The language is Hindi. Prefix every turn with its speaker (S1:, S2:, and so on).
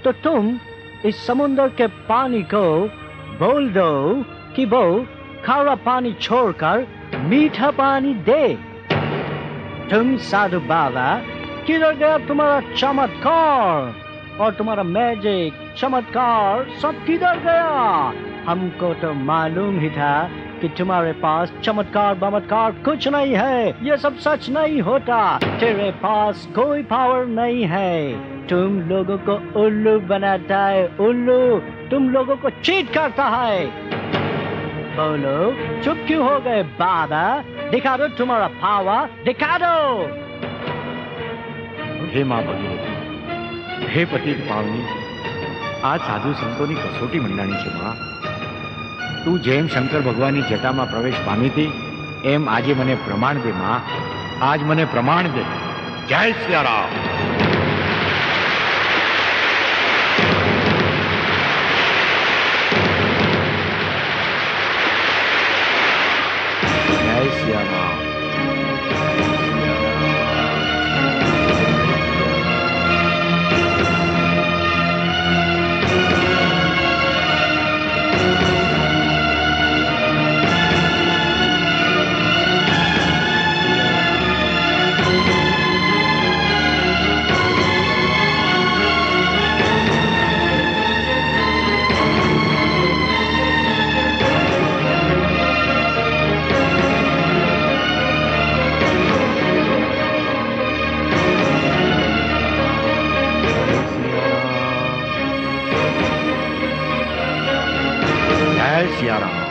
S1: तो तुम इस समुद्र के पानी को बोल दो कि वो खारा पानी छोड़कर मीठा पानी दे। तुम साधु बाबा, किधर गया तुम्हारा चमत्कार और तुम्हारा मैजिक? चमत्कार सब किधर गया? हमको तो मालूम ही था कि तुम्हारे पास चमत्कार बमत्कार कुछ नहीं है। ये सब सच नहीं होता। तेरे पास कोई पावर नहीं है। तुम लोगों को उल्लू बनाता है। उल्लू तुम लोगों को चीट करता है। बोलो, चुप क्यों हो गए बाबा? दिखा दो तुम्हारा पावर, दिखा दो।
S2: हे मां भगीरथी, हे पतित पावनी, आज साधु संतोनी कसोटी मंडाणी छे मां। तू जेम शंकर भगवाननी जटामां प्रवेश पामी थी एम आजे मने प्रमाण दे मां। आज मने प्रमाण दे। जय सियाराम। जय सियाराम। जय सियाराम।